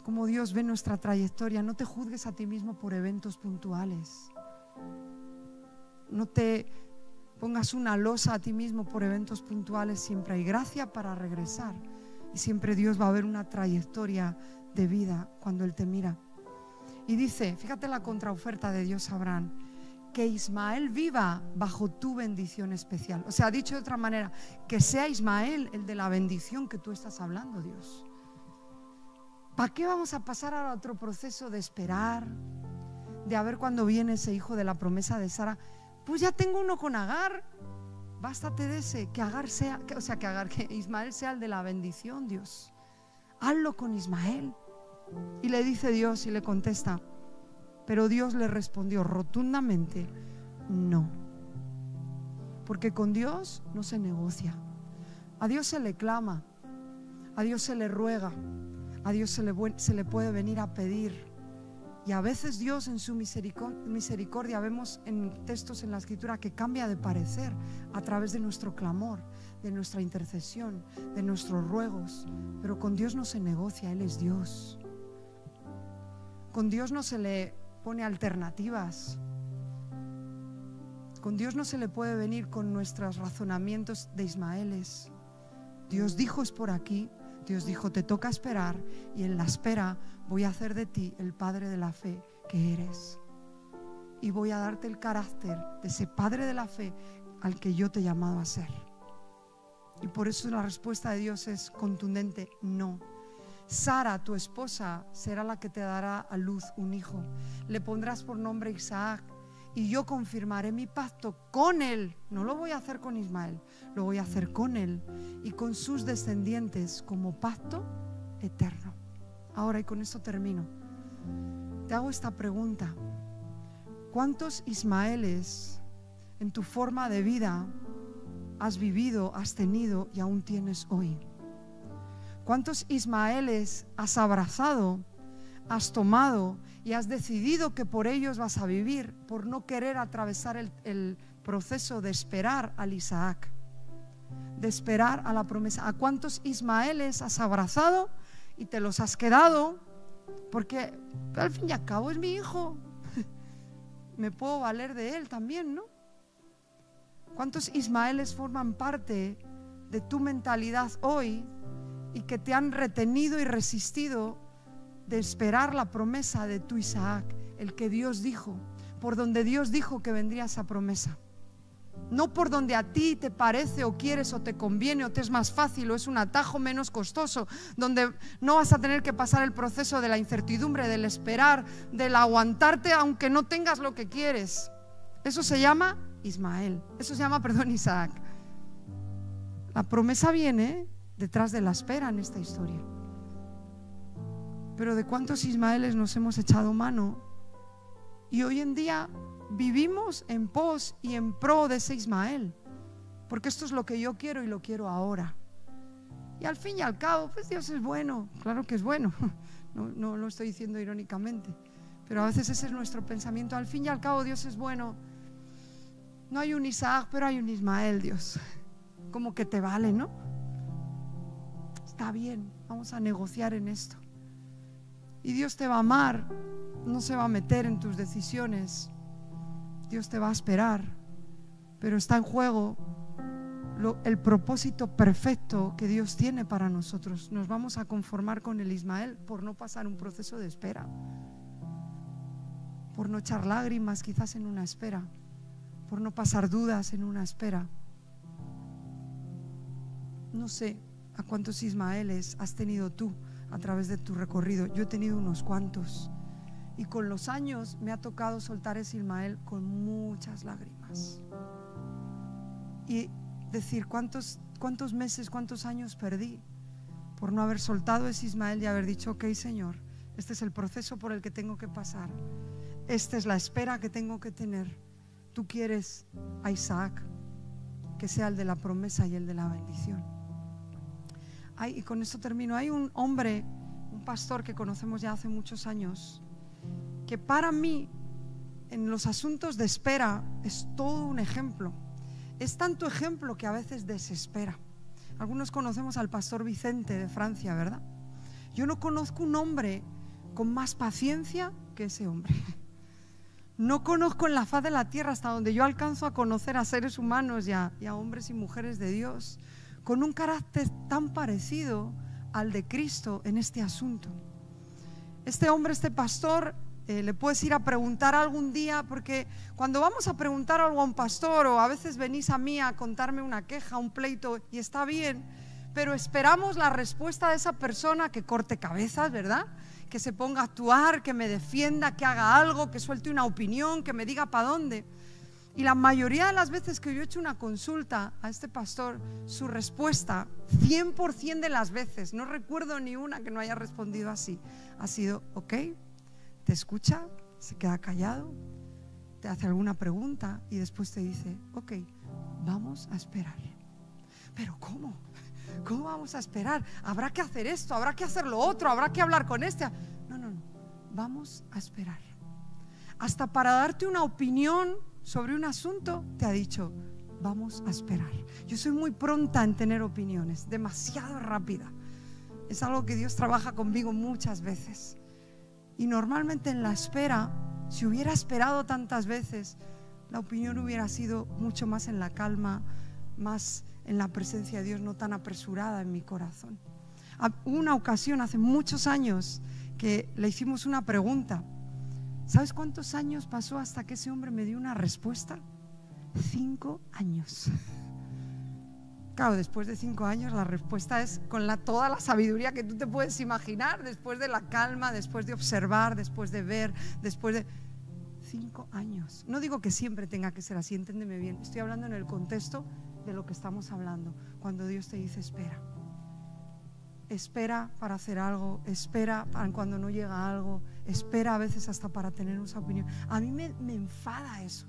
Cómo Dios ve nuestra trayectoria. No te juzgues a ti mismo por eventos puntuales. No te pongas una losa a ti mismo por eventos puntuales. Siempre hay gracia para regresar y siempre Dios va a ver una trayectoria de vida cuando Él te mira. Y dice, fíjate la contraoferta de Dios a Abraham, que Ismael viva bajo tu bendición especial. O sea, dicho de otra manera, que sea Ismael el de la bendición que tú estás hablando, Dios. ¿Para qué vamos a pasar a otro proceso de esperar, de a ver cuándo viene ese hijo de la promesa de Sara? Pues ya tengo uno con Agar, bástate de ese, que Ismael sea el de la bendición, Dios. Hazlo con Ismael. Y le dice Dios y le contesta, pero Dios le respondió rotundamente, no. Porque con Dios no se negocia. A Dios se le clama, a Dios se le ruega, a Dios se le puede venir a pedir. Y a veces Dios en su misericordia, vemos en textos en la Escritura que cambia de parecer a través de nuestro clamor, de nuestra intercesión, de nuestros ruegos. Pero con Dios no se negocia, Él es Dios. Con Dios no se le pone alternativas. Con Dios no se le puede venir con nuestros razonamientos de Ismaeles. Dios dijo es por aquí. Dios dijo te toca esperar y en la espera voy a hacer de ti el padre de la fe que eres. Y voy a darte el carácter de ese padre de la fe al que yo te he llamado a ser. Y por eso la respuesta de Dios es contundente, no. Sara, tu esposa, será la que te dará a luz un hijo. Le pondrás por nombre Isaac, y yo confirmaré mi pacto con él. No lo voy a hacer con Ismael, lo voy a hacer con él y con sus descendientes como pacto eterno. Ahora, y con esto termino, te hago esta pregunta: ¿cuántos Ismaeles en tu forma de vida has vivido, has tenido y aún tienes hoy? ¿Cuántos Ismaeles has abrazado, has tomado y has decidido que por ellos vas a vivir, por no querer atravesar el proceso de esperar al Isaac, de esperar a la promesa? ¿A cuántos Ismaeles has abrazado y te los has quedado? Porque al fin y al cabo es mi hijo, me puedo valer de él también, ¿no? ¿Cuántos Ismaeles forman parte de tu mentalidad hoy y que te han retenido y resistido de esperar la promesa de tu Isaac, el que Dios dijo, por donde Dios dijo que vendría esa promesa? No por donde a ti te parece o quieres o te conviene o te es más fácil o es un atajo menos costoso, donde no vas a tener que pasar el proceso de la incertidumbre, del esperar, del aguantarte aunque no tengas lo que quieres. Eso se llama Ismael, eso se llama, Isaac. La promesa viene detrás de la espera en esta historia. Pero ¿de cuántos Ismaeles nos hemos echado mano? Y hoy en día vivimos en pos y en pro de ese Ismael, porque esto es lo que yo quiero y lo quiero ahora. Y al fin y al cabo, pues Dios es bueno, claro que es bueno, no lo estoy diciendo irónicamente, pero a veces ese es nuestro pensamiento. Al fin y al cabo Dios es bueno. No hay un Isaac, pero hay un Ismael, Dios. Como que te vale, ¿no? Está bien, vamos a negociar en esto. Y Dios te va a amar, no se va a meter en tus decisiones. Dios te va a esperar, pero está en juego el propósito perfecto que Dios tiene para nosotros. Nos vamos a conformar con el Ismael por no pasar un proceso de espera, por no echar lágrimas quizás en una espera, por no pasar dudas en una espera. No sé a cuántos Ismaeles has tenido tú a través de tu recorrido. Yo he tenido unos cuantos, y con los años me ha tocado soltar ese Ismael con muchas lágrimas y decir cuántos meses, cuántos años perdí por no haber soltado ese Ismael y haber dicho: ok, Señor, este es el proceso por el que tengo que pasar, esta es la espera que tengo que tener. Tú quieres a Isaac, que sea el de la promesa y el de la bendición. Y con esto termino. Hay un hombre, un pastor que conocemos ya hace muchos años, que para mí en los asuntos de espera es todo un ejemplo. Es tanto ejemplo que a veces desespera. Algunos conocemos al pastor Vicente de Francia, ¿verdad? Yo no conozco un hombre con más paciencia que ese hombre. No conozco en la faz de la tierra, hasta donde yo alcanzo a conocer a seres humanos y a hombres y mujeres de Dios, con un carácter tan parecido al de Cristo en este asunto. Este hombre, este pastor, le puedes ir a preguntar algún día, porque cuando vamos a preguntar algo a un pastor, o a veces venís a mí a contarme una queja, un pleito, y está bien, pero esperamos la respuesta de esa persona que corte cabezas, ¿verdad? Que se ponga a actuar, que me defienda, que haga algo, que suelte una opinión, que me diga para dónde. Y la mayoría de las veces que yo he hecho una consulta a este pastor, su respuesta, 100% de las veces, no recuerdo ni una que no haya respondido así, ha sido: ok, te escucha, se queda callado, te hace alguna pregunta y después te dice: ok, vamos a esperar. ¿Pero cómo? ¿Cómo vamos a esperar? ¿Habrá que hacer esto? ¿Habrá que hacer lo otro? ¿Habrá que hablar con este? No, vamos a esperar. Hasta para darte una opinión sobre un asunto te ha dicho: vamos a esperar. Yo soy muy pronta en tener opiniones, demasiado rápida. Es algo que Dios trabaja conmigo muchas veces. Y normalmente en la espera, si hubiera esperado tantas veces, la opinión hubiera sido mucho más en la calma, más en la presencia de Dios, no tan apresurada en mi corazón. Hubo una ocasión hace muchos años que le hicimos una pregunta. ¿Sabes cuántos años pasó hasta que ese hombre me dio una respuesta? 5 años. Claro, después de 5 años la respuesta es con toda la sabiduría que tú te puedes imaginar, después de la calma, después de observar, después de ver, después de 5 años. No digo que siempre tenga que ser así, entiéndeme bien, estoy hablando en el contexto de lo que estamos hablando. Cuando Dios te dice espera, espera para hacer algo, espera para cuando no llega algo, espera a veces hasta para tener una opinión. A mí me enfada eso.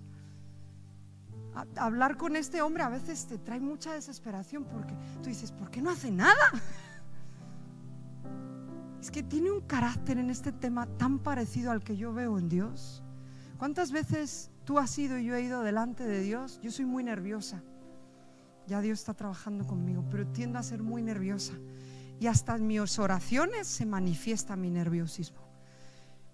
Hablar con este hombre a veces te trae mucha desesperación, porque tú dices, ¿por qué no hace nada? Es que tiene un carácter en este tema tan parecido al que yo veo en Dios. ¿Cuántas veces tú has ido y yo he ido delante de Dios? Yo soy muy nerviosa. Ya Dios está trabajando conmigo, pero tiendo a ser muy nerviosa. Y hasta en mis oraciones se manifiesta mi nerviosismo.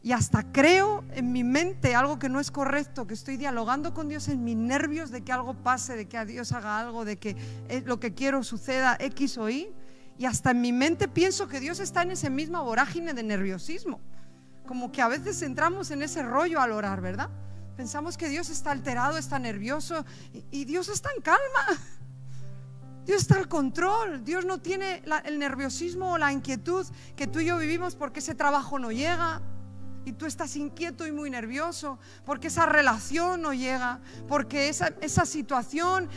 Y hasta creo en mi mente algo que no es correcto, que estoy dialogando con Dios en mis nervios de que algo pase, de que a Dios haga algo, de que lo que quiero suceda X o Y. Y hasta en mi mente pienso que Dios está en esa misma vorágine de nerviosismo. Como que a veces entramos en ese rollo al orar, ¿verdad? Pensamos que Dios está alterado, está nervioso, y Dios está en calma. Dios está al control. Dios no tiene el nerviosismo o la inquietud que tú y yo vivimos porque ese trabajo no llega y tú estás inquieto y muy nervioso, porque esa relación no llega, porque esa situación,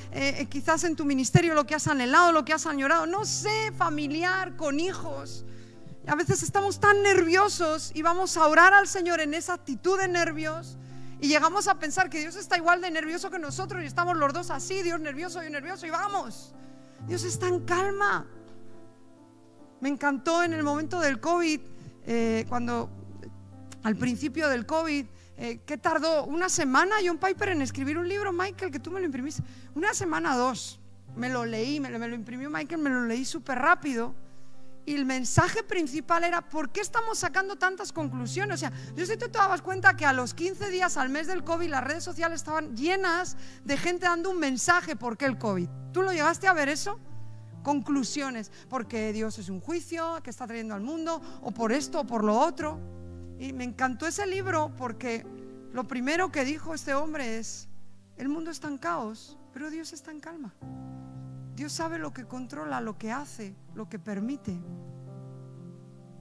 quizás en tu ministerio, lo que has anhelado, lo que has añorado, no sé, familiar, con hijos. A veces estamos tan nerviosos y vamos a orar al Señor en esa actitud de nervios y llegamos a pensar que Dios está igual de nervioso que nosotros y estamos los dos así, Dios nervioso, yo nervioso, y vamos. Dios está en calma. Me encantó en el momento del COVID, cuando al principio del COVID, ¿qué tardó? ¿Una semana John Piper en escribir un libro, Michael, que tú me lo imprimiste? Una semana, 2. Me lo leí, me lo imprimió Michael, me lo leí súper rápido. Y el mensaje principal era: ¿por qué estamos sacando tantas conclusiones? O sea, yo sé que tú te dabas cuenta que a los 15 días, al mes del COVID, las redes sociales estaban llenas de gente dando un mensaje. ¿Por qué el COVID? ¿Tú lo llegaste a ver eso? Conclusiones, porque Dios es un juicio que está trayendo al mundo, o por esto o por lo otro. Y me encantó ese libro porque lo primero que dijo este hombre es: el mundo está en caos, pero Dios está en calma. Dios sabe lo que controla, lo que hace, lo que permite.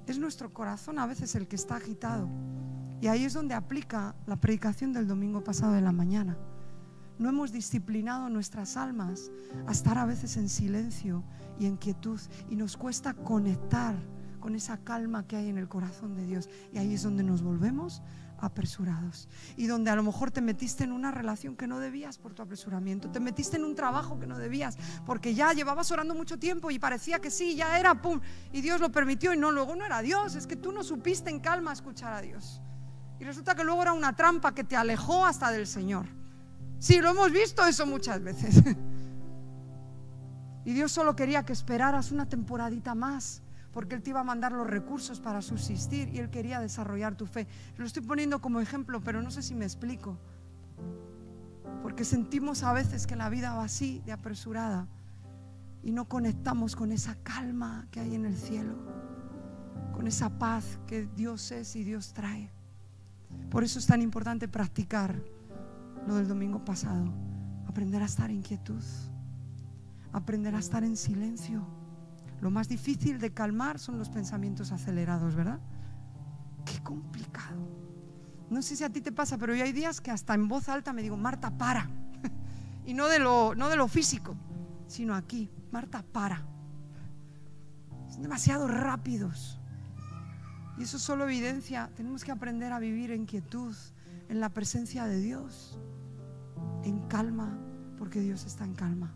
Es nuestro corazón a veces el que está agitado. Y ahí es donde aplica la predicación del domingo pasado de la mañana. No hemos disciplinado nuestras almas a estar a veces en silencio y en quietud, y nos cuesta conectar con esa calma que hay en el corazón de Dios. Y ahí es donde nos volvemos apresurados, y donde a lo mejor te metiste en una relación que no debías por tu apresuramiento, te metiste en un trabajo que no debías porque ya llevabas orando mucho tiempo y parecía que sí, ya era, pum, y Dios lo permitió, y no, luego no era Dios, es que tú no supiste en calma escuchar a Dios, y resulta que luego era una trampa que te alejó hasta del Señor. Sí, lo hemos visto eso muchas veces. Y Dios solo quería que esperaras una temporadita más, porque Él te iba a mandar los recursos para subsistir, y Él quería desarrollar tu fe. Lo estoy poniendo como ejemplo, pero no sé si me explico, porque sentimos a veces que la vida va así, de apresurada, y no conectamos con esa calma que hay en el cielo, con esa paz que Dios es y Dios trae. Por eso es tan importante practicar lo del domingo pasado: aprender a estar en quietud, aprender a estar en silencio. Lo más difícil de calmar son los pensamientos acelerados, ¿verdad? Qué complicado. No sé si a ti te pasa, pero yo hay días que hasta en voz alta me digo: Marta, para. Y no de lo físico, sino aquí: Marta, para. Son demasiado rápidos. Y eso solo evidencia, tenemos que aprender a vivir en quietud, en la presencia de Dios, en calma, porque Dios está en calma.